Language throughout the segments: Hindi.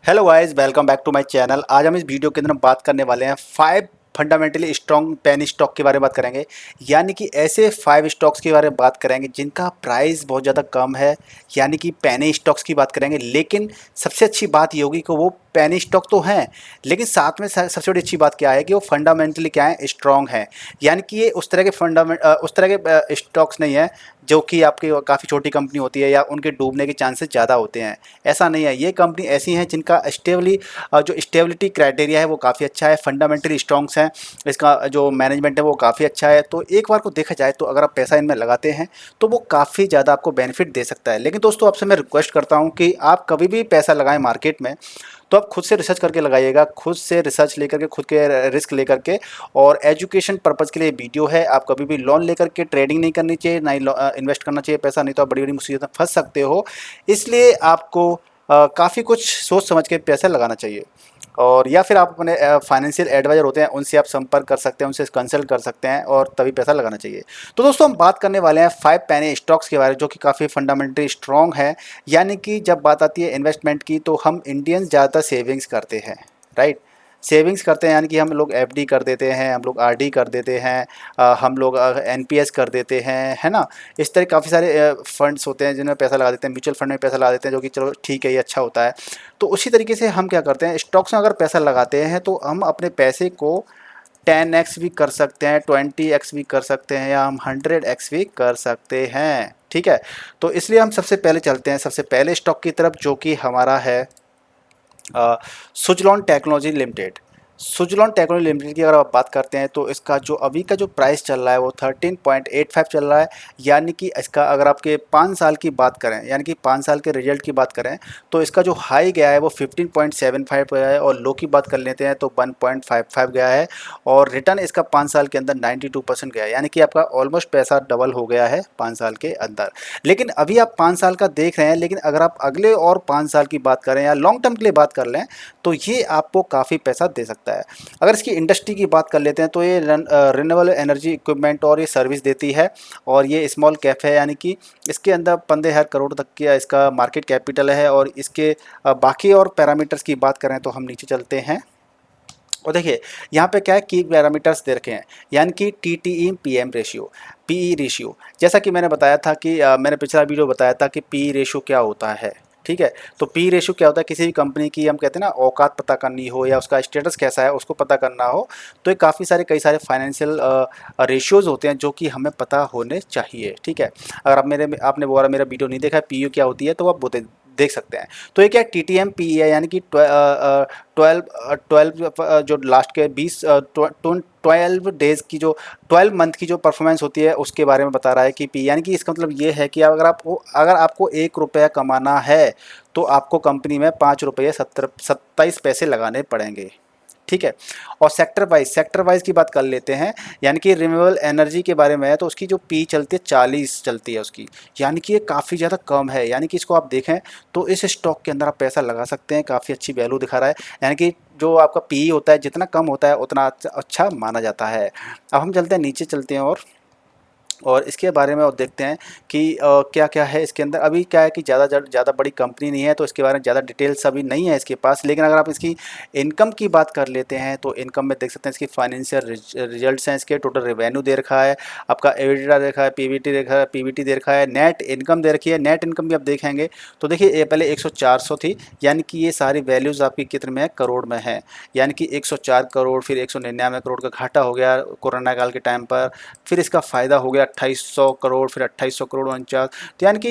Hello guys, welcome back to my channel. आज हम इस वीडियो के अंदर हम बात करने वाले हैं 5 फंडामेंटली स्ट्रॉन्ग पेनी स्टॉक के बारे में बात करेंगे। यानी कि ऐसे 5 स्टॉक्स के बारे में बात करेंगे जिनका प्राइस बहुत ज़्यादा कम है, यानी कि पेनी स्टॉक्स की बात करेंगे। लेकिन सबसे अच्छी बात ये होगी कि वो पेनी स्टॉक तो हैं, लेकिन साथ में सबसे बड़ी अच्छी बात क्या है कि वो फंडामेंटली क्या है, स्ट्रॉन्ग है। यानी कि ये उस तरह के उस तरह के स्टॉक्स नहीं है जो कि आपकी काफ़ी छोटी कंपनी होती है या उनके डूबने के चांसेस ज़्यादा होते हैं। ऐसा नहीं है, ये कंपनी ऐसी हैं जिनका जो स्टेबिलिटी क्राइटेरिया है वो काफ़ी अच्छा है, फंडामेंटली स्ट्रॉन्ग्स हैं, इसका जो मैनेजमेंट है वो काफ़ी अच्छा है। तो एक बार को देखा जाए तो अगर आप पैसा इनमें लगाते हैं तो वो काफ़ी ज़्यादा आपको बेनिफिट दे सकता है। लेकिन दोस्तों, आपसे मैं रिक्वेस्ट करता हूँ कि आप कभी भी पैसा लगाएं मार्केट में तो आप खुद से रिसर्च करके लगाइएगा, खुद से रिसर्च लेकर के, खुद के रिस्क लेकर के। और एजुकेशन पर्पज़ के लिए वीडियो है। आप कभी भी लोन लेकर के ट्रेडिंग नहीं करनी चाहिए, ना ही इन्वेस्ट करना चाहिए पैसा, नहीं तो आप बड़ी बड़ी मुसीबत में फंस सकते हो। इसलिए आपको काफ़ी कुछ सोच समझ के पैसा लगाना चाहिए। और या फिर आप अपने फाइनेंशियल एडवाइज़र होते हैं, उनसे आप संपर्क कर सकते हैं, उनसे कंसल्ट कर सकते हैं और तभी पैसा लगाना चाहिए। तो दोस्तों, हम बात करने वाले हैं 5 पैने स्टॉक्स के बारे में जो कि काफ़ी फंडामेंटली स्ट्रॉन्ग है। यानी कि जब बात आती है इन्वेस्टमेंट की तो हम इंडियंस ज़्यादातर सेविंग्स करते हैं, राइट। सेविंग्स करते हैं, यानी कि हम लोग एफडी कर देते हैं, हम लोग आरडी कर देते हैं, हम लोग एनपीएस कर देते हैं, है ना। इस तरह काफ़ी सारे फंड्स होते हैं जिनमें पैसा लगा देते हैं, म्यूचुअल फंड में पैसा लगा देते हैं, जो कि चलो ठीक है, ये अच्छा होता है। तो उसी तरीके से हम क्या करते हैं, स्टॉक्स में अगर पैसा लगाते हैं तो हम अपने पैसे को 10x भी कर सकते हैं, 20x भी कर सकते हैं, या हम 100x भी कर सकते हैं, ठीक है। तो इसलिए हम सबसे पहले चलते हैं सबसे पहले स्टॉक की तरफ, जो कि हमारा है Suzlon technology limited. Suzlon technology limited की अगर आप बात करते हैं तो इसका जो अभी का जो प्राइस चल रहा है वो 13.85 चल रहा है। यानी कि इसका अगर आपके 5 साल की बात करें, यानी कि 5 साल के रिजल्ट की बात करें, तो इसका जो हाई गया है वो 15.75 गया है, और लो की बात कर लेते हैं तो 1.55 गया है। और रिटर्न इसका 5 साल के अंदर 92% गया है, यानी कि आपका ऑलमोस्ट पैसा डबल हो गया है 5 साल के अंदर। लेकिन अभी आप 5 साल का देख रहे हैं, लेकिन अगर आप अगले और 5 साल की बात करें या लॉन्ग टर्म के लिए बात कर लें तो ये आपको काफ़ी पैसा दे सकता है। अगर इसकी इंडस्ट्री की बात कर लेते हैं तो ये रिन्यूएबल एनर्जी इक्विपमेंट और ये सर्विस देती है, और ये स्मॉल कैप है, यानी कि इसके अंदर 15,000 करोड़ तक की इसका मार्केट कैपिटल है। और इसके बाकी और पैरामीटर्स की बात करें तो हम नीचे चलते हैं और देखिए यहाँ पे क्या है, की पैरामीटर्स दे रखे हैं, यानी कि T T E P M ratio, P E ratio. जैसा कि मैंने बताया था कि मैंने पिछला वीडियो बताया था कि पी ई रेशियो क्या होता है, ठीक है। तो पी रेशियो क्या होता है, किसी भी कंपनी की हम कहते हैं ना औकात पता करनी हो या उसका स्टेटस कैसा है उसको पता करना हो, तो ये काफ़ी सारे कई सारे फाइनेंशियल रेशियोज़ होते हैं जो कि हमें पता होने चाहिए, ठीक है। अगर आपने वो मेरा वीडियो नहीं देखा है पी यू क्या होती है, तो आप वो देख सकते हैं। तो ये क्या T T M P E है, यानी कि 12 जो लास्ट के 12 डेज़ की जो 12 मंथ की जो परफॉर्मेंस होती है उसके बारे में बता रहा है कि पी, यानी कि इसका मतलब ये है कि अगर आपको 1 रुपया कमाना है तो आपको कंपनी में 5 रुपये 27 पैसे लगाने पड़ेंगे, ठीक है। और सेक्टर वाइज की बात कर लेते हैं, यानी कि रिन्यूएबल एनर्जी के बारे में है तो उसकी जो पी चलती है 40 चलती है उसकी, यानी कि ये काफ़ी ज़्यादा कम है। यानी कि इसको आप देखें तो इस स्टॉक के अंदर आप पैसा लगा सकते हैं, काफ़ी अच्छी वैल्यू दिखा रहा है। यानी कि जो आपका पी होता है जितना कम होता है उतना अच्छा माना जाता है। अब हम चलते हैं नीचे चलते हैं और इसके बारे में और देखते हैं कि क्या क्या है इसके अंदर। अभी क्या है कि ज़्यादा बड़ी कंपनी नहीं है तो इसके बारे में ज़्यादा डिटेल्स अभी नहीं है इसके पास। लेकिन अगर आप इसकी इनकम की बात कर लेते हैं तो इनकम में देख सकते हैं इसकी फाइनेंशियल रिजल्ट्स हैं, इसके टोटल रेवेन्यू दे रखा है, आपका एबिटा देखा है, पीबीटी देखा है, पीबीटी दे रखा है, नेट इनकम दे रखी है। नेट इनकम भी आप देखेंगे तो देखिए ये पहले 100-400 थी, यानी कि ये सारी वैल्यूज़ आपकी कितने में है, करोड़ में है। यानी कि 104 करोड़, फिर 199 करोड़ का घाटा हो गया कोरोना काल के टाइम पर, फिर इसका फ़ायदा हो गया 2800 करोड़, फिर 2800 करोड़ 49। तो यानी कि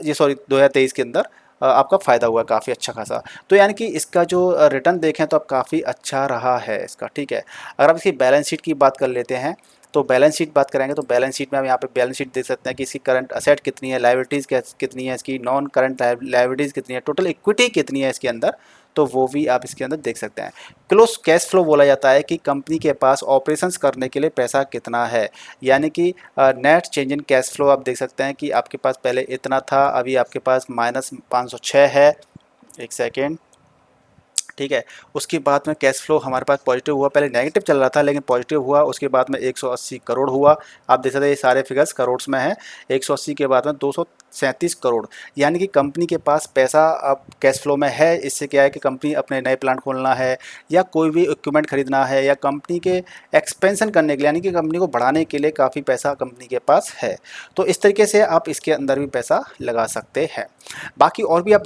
ये सॉरी 2023 के अंदर आपका फ़ायदा हुआ काफ़ी अच्छा खासा। तो यानी कि इसका जो रिटर्न देखें तो अब काफ़ी अच्छा रहा है इसका, ठीक है। अगर आप इसकी बैलेंस शीट की बात कर लेते हैं तो बैलेंस शीट बात करेंगे तो बैलेंस शीट में हम यहाँ पे बैलेंस शीट देख सकते हैं कि इसकी करंट असेट कितनी है, लायबिलिटीज़ कितनी है, इसकी नॉन करंट लायबिलिटीज़ कितनी है, टोटल इक्विटी कितनी है इसके अंदर, तो वो भी आप इसके अंदर देख सकते हैं। क्लोज कैश फ्लो बोला जाता है कि कंपनी के पास ऑपरेशंस करने के लिए पैसा कितना है, यानी कि net change in cash flow आप देख सकते हैं कि आपके पास पहले इतना था, अभी आपके पास -506 है। एक सेकेंड, ठीक है। उसके बाद में कैश फ्लो हमारे पास पॉजिटिव हुआ, पहले नेगेटिव चल रहा था लेकिन पॉजिटिव हुआ, उसके बाद में 180 करोड़ हुआ। आप देख सकते हैं ये सारे फिगर्स करोड़ में हैं। 180 के बाद में 237 करोड़, यानी कि कंपनी के पास पैसा अब कैश फ्लो में है। इससे क्या है कि कंपनी अपने नए प्लांट खोलना है या कोई भी इक्विपमेंट खरीदना है या कंपनी के एक्सपेंशन करने के लिए, यानी कि कंपनी को बढ़ाने के लिए काफ़ी पैसा कंपनी के पास है। तो इस तरीके से आप इसके अंदर भी पैसा लगा सकते हैं। बाकी और भी आप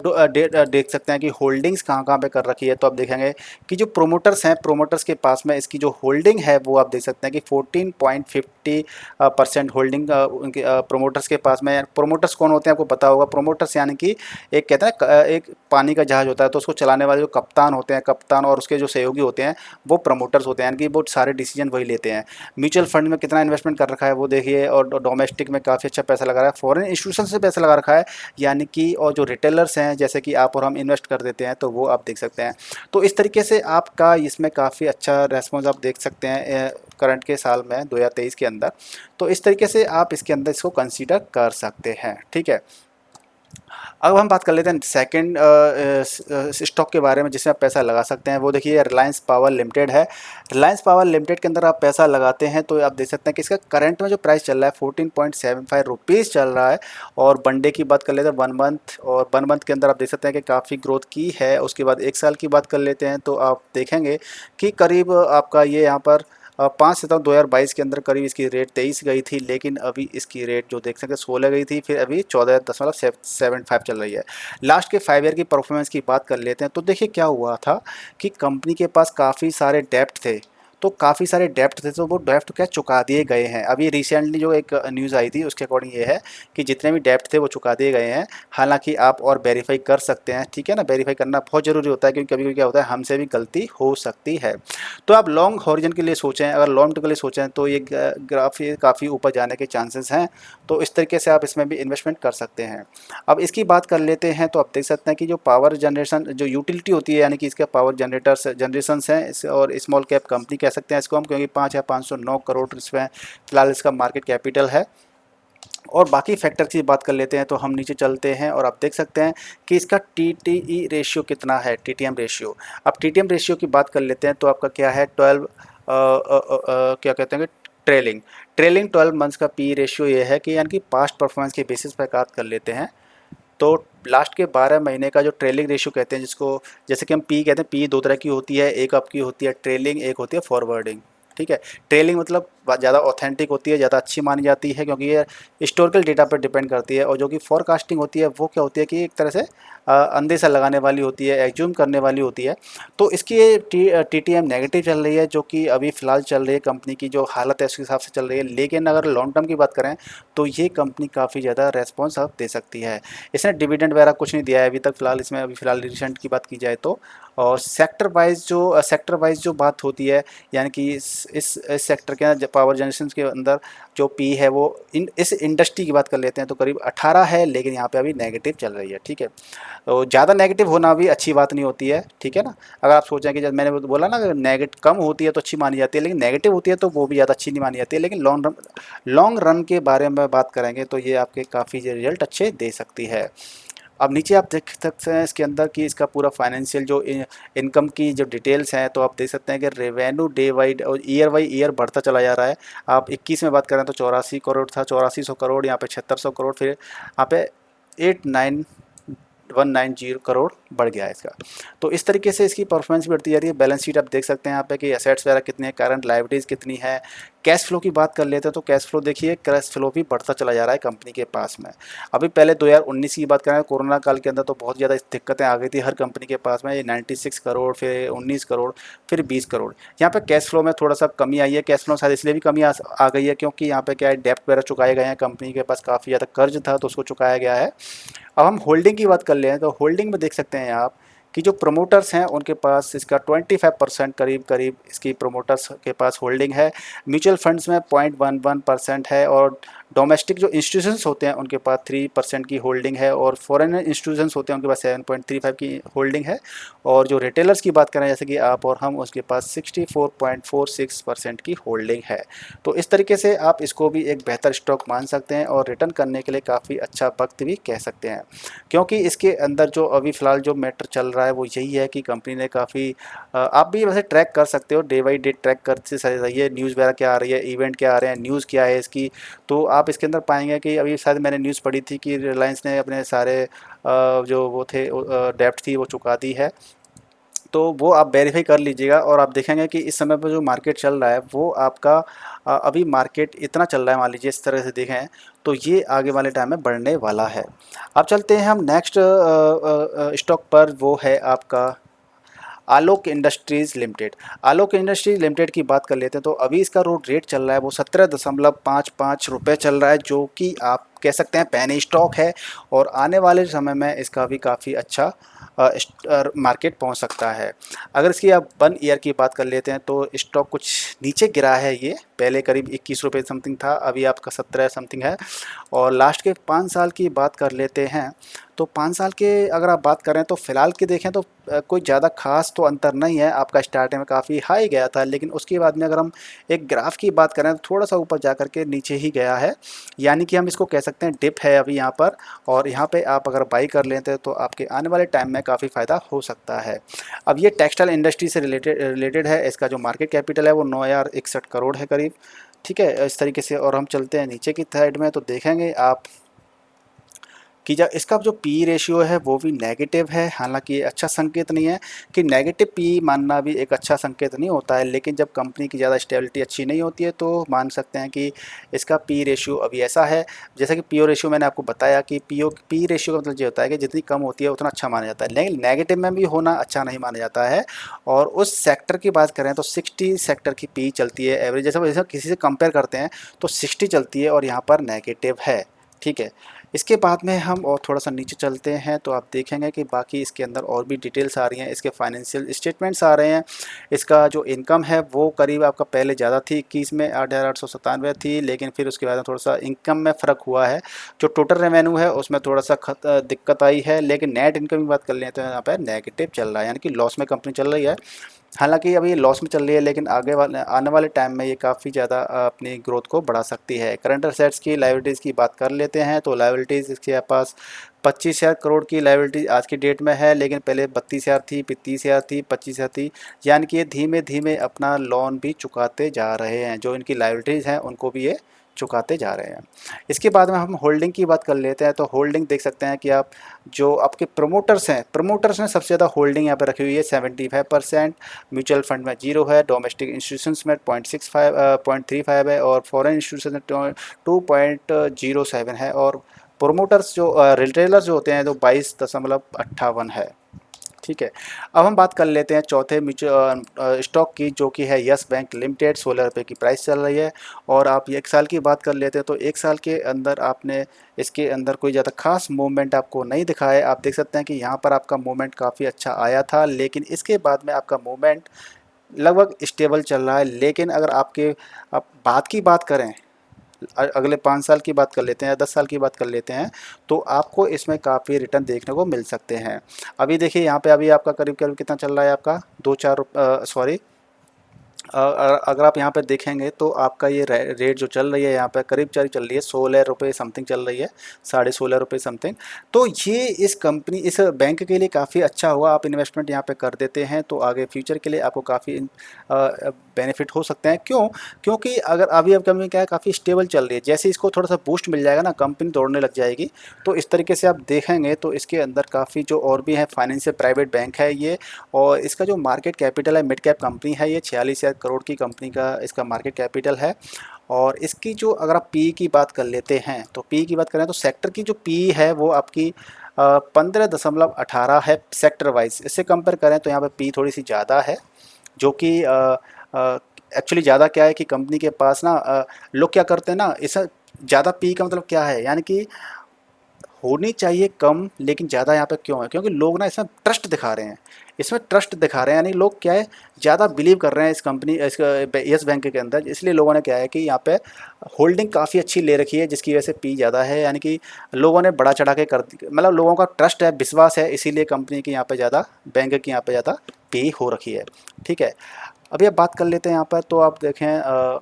देख सकते हैं कि होल्डिंग्स कहाँ कहाँ पे कर रखी है। तो आप देखेंगे कि जो प्रोमोटर्स हैं, प्रोमोटर्स के पास में इसकी जो होल्डिंग है वो आप देख सकते हैं कि 14.50% होल्डिंग उनके प्रोमोटर्स के पास में। प्रोमोटर्स कौन होते हैं आपको पता होगा। प्रोमोटर्स यानी कि एक कहते हैं एक पानी का जहाज होता है तो उसको चलाने वाले जो कप्तान होते हैं, कप्तान और उसके जो सहयोगी होते हैं वो प्रमोटर्स होते हैं, यानी कि वो सारे डिसीजन वही लेते हैं। म्यूचुअल फंड में कितना इन्वेस्टमेंट कर रखा है वो देखिए, और डोमेस्टिक में काफ़ी अच्छा पैसा लगा रहा है, फॉरेन इंस्टीट्यूशन से पैसा लगा रखा है, यानी कि और जो रिटेलर्स हैं जैसे कि आप और हम इन्वेस्ट कर देते हैं तो वो आप देख सकते हैं। तो इस तरीके से आपका इसमें काफ़ी अच्छा रेस्पॉन्स आप देख सकते हैं करंट के साल में 2023 के अंदर। तो इस तरीके से आप इसके अंदर इसको कंसीडर कर सकते हैं, ठीक है। अब हम बात कर लेते हैं सेकंड स्टॉक के बारे में जिसमें आप पैसा लगा सकते हैं। वो देखिए रिलायंस पावर लिमिटेड है। रिलायंस पावर लिमिटेड के अंदर आप पैसा लगाते हैं तो आप देख सकते हैं कि इसका करंट में जो प्राइस चल रहा है 14.75 रुपीज़ चल रहा है। और वन डे की बात कर लेते हैं, 1 मंथ, और 1 मंथ के अंदर आप देख सकते हैं कि काफ़ी ग्रोथ की है। उसके बाद 1 साल की बात कर लेते हैं तो आप देखेंगे कि करीब आपका ये यहाँ पर 5 सितंबर 2022 के अंदर करीब इसकी रेट 23 गई थी, लेकिन अभी इसकी रेट जो देख सकते हैं 16 गई थी, फिर अभी 14.75 चल रही है। लास्ट के 5 ईयर की परफॉर्मेंस की बात कर लेते हैं तो देखिए क्या हुआ था कि कंपनी के पास काफ़ी सारे डेप्ट थे। तो काफ़ी सारे डेप्ट थे तो वो डेप्ट क्या चुका दिए गए हैं। अभी रिसेंटली जो एक न्यूज़ आई थी उसके अकॉर्डिंग ये है कि जितने भी डेप्ट थे वो चुका दिए गए हैं। हालांकि आप और वेरीफाई कर सकते हैं, ठीक है ना। वेरीफाई करना बहुत ज़रूरी होता है क्योंकि कभी कभी क्या होता है हमसे भी गलती हो सकती है। तो आप लॉन्ग हॉरिजन के लिए सोचें, अगर लॉन्ग टर्म के लिए सोचें तो ये ग्राफ काफ़ी ऊपर जाने के चांसेस हैं। तो इस तरीके से आप इसमें भी इन्वेस्टमेंट कर सकते हैं। अब इसकी बात कर लेते हैं तो आप देख सकते हैं कि जो पावर जनरेशन जो यूटिलिटी होती है, यानी कि इसके पावर जनरेटर्स जनरेशंस हैं और स्मॉल कैप कंपनी कह सकते हैं इसको हम, क्योंकि 5,509 करोड़ इसमें फिलहाल इसका मार्केट कैपिटल है। और बाकी फैक्टर की बात कर लेते हैं तो हम नीचे चलते हैं और आप देख सकते हैं कि इसका टीटीई रेशियो कितना है, टीटीएम रेशियो। अब टीटीएम रेशियो की बात कर लेते हैं तो आपका क्या है 12 क्या कहते हैं ट्रेलिंग ट्रेलिंग 12 मंथ्स का पी रेशियो ये है कि यानी कि पास्ट परफॉर्मेंस के बेसिस पर बात कर लेते हैं तो लास्ट के 12 महीने का जो ट्रेलिंग रेशियो कहते हैं, जिसको जैसे कि हम पी कहते हैं, पी दो तरह की होती है, एक आपकी होती है ट्रेलिंग, एक होती है फॉरवर्डिंग, ठीक है। ट्रेलिंग मतलब ज़्यादा ऑथेंटिक होती है, ज़्यादा अच्छी मानी जाती है क्योंकि ये हिस्टोरिकल डेटा पर डिपेंड करती है। और जो कि फोरकास्टिंग होती है वो क्या होती है कि एक तरह से अंदेशा लगाने वाली होती है, एज्यूम करने वाली होती है। तो इसकी टीटीएम नेगेटिव चल रही है जो कि अभी फ़िलहाल चल रही है, कंपनी की जो हालत है उसके हिसाब से चल रही है। लेकिन अगर लॉन्ग टर्म की बात करें तो ये कंपनी काफ़ी ज़्यादा रेस्पॉन्स अब दे सकती है। इसने डिविडेंड वगैरह कुछ नहीं दिया है अभी तक फ़िलहाल इसमें, अभी फ़िलहाल रिसेंट की बात की जाए तो। और सेक्टर वाइज जो बात होती है, यानी कि इस सेक्टर के अंदर पावर जनरेशन के अंदर जो पी है वो इस इंडस्ट्री की बात कर लेते हैं तो करीब 18 है, लेकिन यहाँ पे अभी नेगेटिव चल रही है, ठीक है। तो ज़्यादा नेगेटिव होना भी अच्छी बात नहीं होती है, ठीक है ना। अगर आप सोचें कि जब मैंने बोला ना नेगेटिव कम होती है तो अच्छी मानी जाती है, लेकिन नेगेटिव होती है तो वो भी ज़्यादा अच्छी नहीं मानी जाती है। लेकिन लॉन्ग रन के बारे में बात करेंगे तो ये आपके काफ़ी रिजल्ट अच्छे दे सकती है। अब नीचे आप देख सकते हैं इसके अंदर कि इसका पूरा फाइनेंशियल जो इनकम की जो डिटेल्स हैं तो आप देख सकते हैं कि रेवेन्यू डे वाइड और ईयर बाई ईयर बढ़ता चला जा रहा है। आप 21 में बात करें तो 84 करोड़ था, 8400 करोड़, यहाँ पे 7600 करोड़, फिर यहाँ पे 190 करोड़ बढ़ गया है इसका। तो इस तरीके से इसकी परफॉर्मेंस भी बढ़ती जा रही है। बैलेंस शीट आप देख सकते हैं यहाँ पे कि एसेट्स वगैरह कितने हैं, करंट लायबिलिटीज़ कितनी है। कैश फ्लो की बात कर लेते हैं तो कैश फ्लो देखिए, कैश फ्लो भी बढ़ता चला जा रहा है कंपनी के पास में। अभी पहले 2019 की बात करें, कोरोना काल के अंदर तो बहुत ज़्यादा दिक्कतें आ गई थी हर कंपनी के पास में। ये 96 करोड़, फिर 19 करोड़, फिर 20 करोड़। यहाँ पे कैश फ्लो में थोड़ा सा कमी आई है। कैश फ्लो शायद इसलिए भी कमी आ गई है क्योंकि यहाँ पे क्या है डेप्ट वगैरह चुकाए गए हैं, कंपनी के पास काफ़ी ज़्यादा कर्ज था तो उसको चुकाया गया है। अब हम होल्डिंग की बात कर लें तो होल्डिंग में देख सकते हैं आप कि जो प्रमोटर्स हैं उनके पास इसका 25% करीब इसकी प्रमोटर्स के पास होल्डिंग है। म्यूचुअल फंड्स में 0.11% है और डोमेस्टिक जो इंस्टीट्यूशंस होते हैं उनके पास 3% की होल्डिंग है, और फॉरेन इंस्टीट्यूशंस होते हैं उनके पास 7.35 की होल्डिंग है, और जो रिटेलर्स की बात करें जैसे कि आप और हम, उसके पास 64.46% की होल्डिंग है। तो इस तरीके से आप इसको भी एक बेहतर स्टॉक मान सकते हैं और रिटर्न करने के लिए काफ़ी अच्छा वक्त भी कह सकते हैं, क्योंकि इसके अंदर जो अभी फ़िलहाल जो मैटर चल रहा है वो यही है कि कंपनी ने काफ़ी, आप भी वैसे ट्रैक कर सकते हो, डे बाई डे ट्रैक करते सही है, न्यूज़ वगैरह क्या आ रही है, इवेंट क्या आ रहे हैं, न्यूज़ क्या है इसकी। तो आप इसके अंदर पाएंगे कि अभी शायद मैंने न्यूज़ पढ़ी थी कि रिलायंस ने अपने सारे जो वो थे डेप्ट थी वो चुका दी है। तो वो आप वेरीफाई कर लीजिएगा, और आप देखेंगे कि इस समय पर जो मार्केट चल रहा है वो आपका, अभी मार्केट इतना चल रहा है, मान लीजिए इस तरह से देखें तो ये आगे वाले टाइम में बढ़ने वाला है। अब चलते हैं हम नेक्स्ट स्टॉक पर, वो है आपका आलोक इंडस्ट्रीज़ लिमिटेड। आलोक इंडस्ट्रीज़ लिमिटेड की बात कर लेते हैं तो अभी इसका जो रेट चल रहा है वो 17.55 रुपये चल रहा है, जो कि आप कह सकते हैं पैनी स्टॉक है, और आने वाले समय में इसका भी काफ़ी अच्छा मार्केट पहुंच सकता है। अगर इसकी आप 1 ईयर की बात कर लेते हैं तो स्टॉक कुछ नीचे गिरा है, ये पहले करीब 21 रुपये समथिंग था, अभी आपका 17 समथिंग है। और लास्ट के 5 साल की बात कर लेते हैं तो 5 साल के अगर आप बात करें तो फ़िलहाल की देखें तो कोई ज़्यादा खास तो अंतर नहीं है। आपका स्टार्टिंग में काफ़ी हाई गया था, लेकिन उसके बाद में अगर हम एक ग्राफ की बात करें तो थोड़ा सा ऊपर जा कर के नीचे ही गया है, यानी कि हम इसको कह सकते हैं डिप है अभी यहाँ पर। और यहाँ पे आप अगर बाई कर लेते हैं तो आपके आने वाले टाइम में काफ़ी फ़ायदा हो सकता है। अब ये टेक्सटाइल इंडस्ट्री से रिलेटेड है, इसका जो मार्केट कैपिटल है वो 9,061 करोड़ है करीब, ठीक है, इस तरीके से। और हम चलते हैं नीचे की साइड में तो देखेंगे आप कि जब इसका जो पी रेशियो है वो भी नेगेटिव है। हालांकि ये अच्छा संकेत नहीं है, कि नेगेटिव पी मानना भी एक अच्छा संकेत नहीं होता है, लेकिन जब कंपनी की ज़्यादा स्टेबिलिटी अच्छी नहीं होती है तो मान सकते हैं कि इसका पी रेशियो अभी ऐसा है। जैसा कि पी ओ रेशियो मैंने आपको बताया कि पी रेशियो का मतलब ये होता है कि जितनी कम होती है उतना अच्छा माना जाता है, लेकिन नेगेटिव में भी होना अच्छा नहीं माना जाता है। और उस सेक्टर की बात करें तो 60 सेक्टर की पी चलती है एवरेज, जैसे किसी से कंपेयर करते हैं तो 60 चलती है, और यहाँ पर नेगेटिव है, ठीक है। इसके बाद में हम और थोड़ा सा नीचे चलते हैं तो आप देखेंगे कि बाकी इसके अंदर और भी डिटेल्स आ रही हैं, इसके फाइनेंशियल स्टेटमेंट्स आ रहे हैं। इसका जो इनकम है वो करीब आपका पहले ज़्यादा थी, 21 में 8,897 थी, लेकिन फिर उसके बाद में थोड़ा सा इनकम में फ़र्क हुआ है। जो टोटल रेवेन्यू है उसमें थोड़ा सा दिक्कत आई है, लेकिन नेट इनकम की बात कर लें तो यहाँ पर नेगेटिव चल रहा है, यानी कि लॉस में कंपनी चल रही है। हालांकि अभी ये लॉस में चल रही है, लेकिन आने वाले टाइम में ये काफ़ी ज़्यादा अपनी ग्रोथ को बढ़ा सकती है। करंट असेट्स की लायबिलिटीज़ की बात कर लेते हैं तो लायबिलिटीज़ इसके पास 25,000 करोड़ की लायबिलिटी आज की डेट में है, लेकिन पहले 32,000 थी, फिर 30,000 थी, 25,000 थी, यानी कि ये धीमे धीमे अपना लोन भी चुकाते जा रहे हैं, जो इनकी लायबिलिटीज़ हैं उनको भी ये चुकाते जा रहे हैं। इसके बाद में हम होल्डिंग की बात कर लेते हैं तो होल्डिंग देख सकते हैं कि आप जो आपके प्रमोटर्स हैं, प्रमोटर्स ने सबसे ज़्यादा होल्डिंग यहाँ पर रखी हुई है 75%। म्यूचुअल फंड में 0 है, डोमेस्टिक इंस्टीट्यूशंस में 0.35 है, और फॉरेन इंस्टीट्यूशन में 2.07 है, और प्रोमोटर्स जो रिटेलर्स जो होते हैं तो 22.58 है, ठीक है। अब हम बात कर लेते हैं चौथे म्यूचुअल स्टॉक की, जो कि है यस बैंक लिमिटेड। 16 रुपये की प्राइस चल रही है, और आप 1 साल की बात कर लेते हैं तो 1 साल के अंदर आपने इसके अंदर कोई ज़्यादा खास मूवमेंट आपको नहीं दिखा है। आप देख सकते हैं कि यहाँ पर आपका मूवमेंट काफ़ी अच्छा आया था, लेकिन इसके बाद में आपका मूवमेंट लगभग स्टेबल चल रहा है। लेकिन अगर आपके आप बात की बात करें, अगले 5 साल की बात कर लेते हैं या 10 साल की बात कर लेते हैं, तो आपको इसमें काफ़ी रिटर्न देखने को मिल सकते हैं। अभी देखिए यहाँ पे अभी आपका करीब करीब कितना चल रहा है, आपका 2-4 सॉरी, अगर आप यहाँ पे देखेंगे तो आपका ये रेट जो चल रही है यहाँ पे करीब चल रही है 16 रुपये समथिंग चल रही है, 16.5 रुपये समथिंग। तो ये इस कंपनी इस बैंक के लिए काफ़ी अच्छा हुआ, आप इन्वेस्टमेंट यहाँ पे कर देते हैं तो आगे फ्यूचर के लिए आपको काफ़ी बेनिफिट हो सकते हैं। क्यों? क्योंकि अगर अभी अब कंपनी क्या है, काफ़ी स्टेबल चल रही है, जैसे इसको थोड़ा सा बूस्ट मिल जाएगा ना, कंपनी दौड़ने लग जाएगी। तो इस तरीके से आप देखेंगे तो इसके अंदर काफ़ी जो और भी है फाइनेंशियल प्राइवेट बैंक है ये, और इसका जो मार्केट कैपिटल है, मिड कैप कंपनी है ये, 46,000 करोड़ की कंपनी का इसका मार्केट कैपिटल है। और इसकी जो अगर आप पी की बात कर लेते हैं तो पी की बात करें तो सेक्टर की जो पी है वो आपकी 15.18 है सेक्टर वाइज। इससे कंपेयर करें तो यहाँ पे पी थोड़ी सी ज़्यादा है, जो कि एक्चुअली ज़्यादा क्या है कि कंपनी के पास ना लोग क्या करते हैं ना, इस ज़्यादा पी का मतलब क्या है, यानी कि होनी चाहिए कम, लेकिन ज़्यादा यहाँ पे क्यों है? क्योंकि लोग ना इसमें ट्रस्ट दिखा रहे हैं, इसमें ट्रस्ट दिखा रहे हैं, यानी लोग क्या है, ज़्यादा बिलीव कर रहे हैं इस कंपनी, इस येस बैंक के अंदर, इसलिए लोगों ने क्या है कि यहाँ पे होल्डिंग काफ़ी अच्छी ले रखी है, जिसकी वजह से पी ज़्यादा है, यानी कि लोगों ने बढ़ा चढ़ा के मतलब लोगों का ट्रस्ट है, विश्वास है, इसीलिए कंपनी की यहाँ पे ज़्यादा, बैंक की यहाँ पे ज़्यादा पी हो रखी है। ठीक है, अभी अब बात कर लेते हैं यहाँ पर, तो आप देखें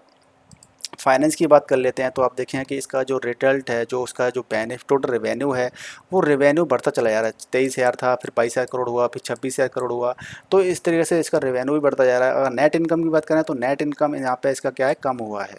फाइनेंस की बात कर लेते हैं, तो आप देखें कि इसका जो रिजल्ट है, जो उसका जो बेनिफिट टोटल रेवेन्यू है, वो रेवेन्यू बढ़ता चला जा रहा है। 23,000 था, फिर 22,000 करोड़ हुआ, फिर 26,000 करोड़ हुआ। तो इस तरीके से इसका रेवेन्यू भी बढ़ता जा रहा है। अगर नेट इनकम की बात करें तो नेट इनकम यहाँ पे इसका क्या है, कम हुआ है,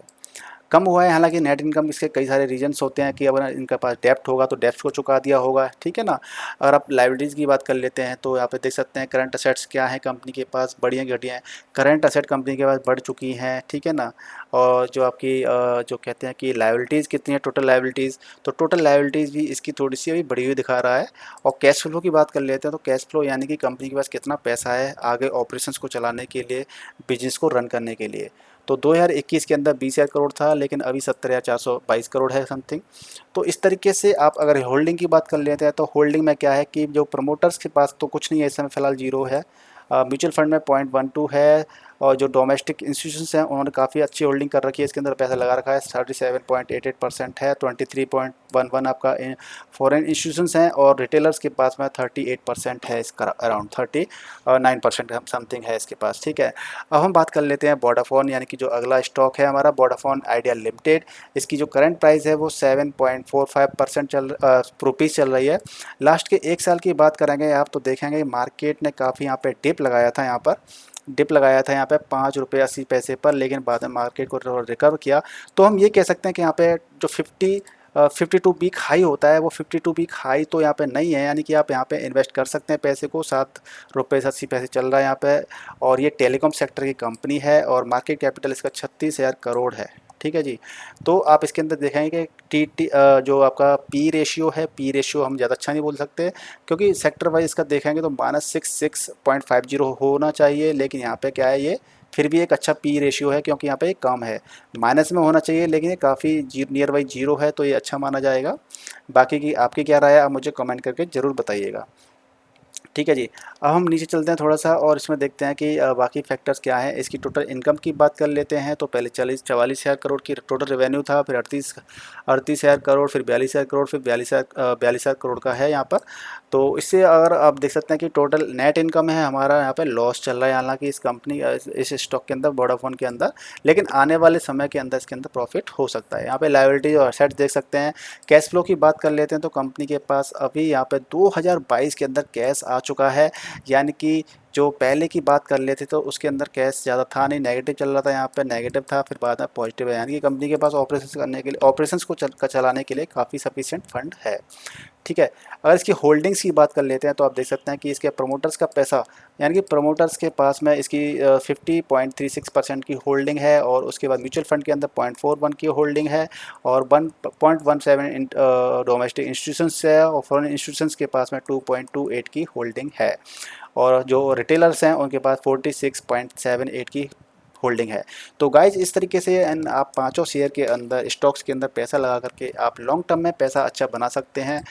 कम हुआ है। हालांकि नेट इनकम इसके कई सारे रीजन्स होते हैं कि अगर इनके पास डेप्ट होगा तो डेप्ट को चुका दिया होगा, ठीक है ना। अगर आप लाइबिलिटीज़ की बात कर लेते हैं तो यहाँ पे देख सकते हैं करंट असेट्स क्या है कंपनी के पास, बढ़िया घटिया हैं। करंट असेट कंपनी के पास बढ़ चुकी हैं, ठीक है ना। और जो आपकी जो कहते हैं कि लाइबिलिटीज़ कितनी है, टोटल लाइबिलिटीज़, तो टोटल लाइबिलिटीज़ भी इसकी थोड़ी सी अभी बढ़ी हुई दिखा रहा है। और कैश फ्लो की बात कर लेते हैं तो कैश फ्लो यानी कि कंपनी के पास कितना पैसा है आगे ऑपरेशंस को चलाने के लिए, बिजनेस को रन करने के लिए। तो 2021 के अंदर 20,000 करोड़ था, लेकिन अभी 70,422 करोड़ है समथिंग। तो इस तरीके से आप अगर होल्डिंग की बात कर लेते हैं तो होल्डिंग में क्या है कि जो प्रमोटर्स के पास तो कुछ नहीं है इस समय, फ़िलहाल जीरो है। म्यूचुअल फंड में 0.12 है, और जो डोमेस्टिक इंस्टीट्यूशंस हैं उन्होंने काफ़ी अच्छी होल्डिंग कर रखी है, इसके अंदर पैसा लगा रखा है, 37.88% है। 23.11 आपका फॉरेन इंस्टीट्यूशंस हैं, और रिटेलर्स के पास में 38% है, इसका अराउंड 39% समथिंग है इसके पास, ठीक है। अब हम बात कर लेते हैं वोडाफोन, यानी कि जो अगला स्टॉक है हमारा वोडाफोन आइडिया लिमिटेड। इसकी जो करंट प्राइस है वो 7.45% रुपीज़ चल रही है। लास्ट के 1 साल की बात करेंगे आप तो देखेंगे मार्केट ने काफ़ी यहाँ पे डिप लगाया था, यहाँ पर डिप लगाया था यहाँ पे 5 रुपये 80 पैसे पर, लेकिन बाद में मार्केट को रिकवर किया। तो हम ये कह सकते हैं कि यहाँ पे जो 52 वीक हाई होता है, वो 52 वीक हाई तो यहाँ पे नहीं है, यानी कि आप यहाँ पे इन्वेस्ट कर सकते हैं पैसे को। 7 रुपये 80 पैसे चल रहा है यहाँ पे, और ये टेलीकॉम सेक्टर की कंपनी है, और मार्केट कैपिटल इसका 36,000 करोड़ है, ठीक है जी। तो आप इसके अंदर देखेंगे कि जो आपका पी रेशियो है, पी रेशियो हम ज़्यादा अच्छा नहीं बोल सकते, क्योंकि सेक्टर वाइज इसका देखेंगे तो -66.50 होना चाहिए, लेकिन यहाँ पे क्या है, ये फिर भी एक अच्छा पी रेशियो है, क्योंकि यहाँ पे एक कम है। माइनस में होना चाहिए, लेकिन ये काफ़ी नियर बाई जीरो है, तो ये अच्छा माना जाएगा। बाकी की आपकी क्या राय है, आप मुझे कमेंट करके ज़रूर बताइएगा, ठीक है जी। अब हम नीचे चलते हैं थोड़ा सा, और इसमें देखते हैं कि बाकी फैक्टर्स क्या हैं। इसकी टोटल इनकम की बात कर लेते हैं, तो पहले 44,000 करोड़ की टोटल रेवेन्यू था, फिर 38,000 करोड़, फिर 42,000 करोड़, फिर 42,000 करोड़ का है यहाँ पर। तो इससे अगर आप देख सकते हैं कि टोटल नेट इनकम है हमारा यहाँ पे लॉस चल रहा है, हालांकि इस कंपनी इस स्टॉक के अंदर, वोडाफोन के अंदर, लेकिन आने वाले समय के अंदर इसके अंदर प्रॉफिट हो सकता है। यहाँ पे लायबिलिटी और असेट्स देख सकते हैं। कैश फ्लो की बात कर लेते हैं तो कंपनी के पास अभी यहाँ पे 2022 के अंदर कैश आ चुका है, यानी कि जो पहले की बात कर लेते तो उसके अंदर कैश ज़्यादा था नहीं, नेगेटिव चल रहा था, यहाँ पे नेगेटिव था, फिर बाद में पॉजिटिव है, यानी कि कंपनी के पास ऑपरेशंस करने के लिए, ऑपरेशंस को चलाने के लिए काफ़ी सफिशिएंट फंड है, ठीक है। अगर इसकी होल्डिंग्स की बात कर लेते हैं तो आप देख सकते हैं कि इसके प्रमोटर्स का पैसा, यानी कि प्रमोटर्स के पास में इसकी 50.36% की होल्डिंग है, और उसके बाद म्यूचुअल फंड के अंदर 0.41 की होल्डिंग है, और 1.17 डोमेस्टिक इंस्टीट्यूशंस है, और फॉरेन इंस्टीट्यूशंस के पास में 2.28 की होल्डिंग है, और जो रिटेलर्स हैं उनके पास 46.78 की होल्डिंग है। तो गाइज इस तरीके से आप पांचों शेयर के अंदर, स्टॉक्स के अंदर पैसा लगा करके आप लॉन्ग टर्म में पैसा अच्छा बना सकते हैं।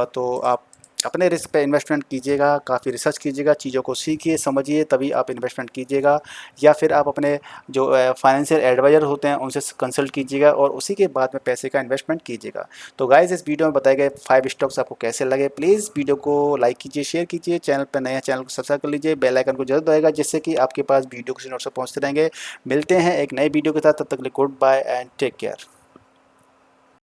तो आप अपने रिस्क पे इन्वेस्टमेंट कीजिएगा, काफ़ी रिसर्च कीजिएगा, चीज़ों को सीखिए समझिए, तभी आप इन्वेस्टमेंट कीजिएगा, या फिर आप अपने जो फाइनेंशियल एडवाइज़र होते हैं उनसे कंसल्ट कीजिएगा, और उसी के बाद में पैसे का इन्वेस्टमेंट कीजिएगा। तो गाइज इस वीडियो में बताए गए 5 स्टॉक्स आपको कैसे लगे, प्लीज़ वीडियो को लाइक कीजिए, शेयर कीजिए, चैनल पर नए हैं चैनल को सब्सक्राइब कर लीजिए, बेल आइकन को जरूर दबाइएगा, जिससे कि आपके पास वीडियो किसी नोट से पहुँचते रहेंगे। मिलते हैं एक नई वीडियो के साथ, तब तक के लिए good bye and take care.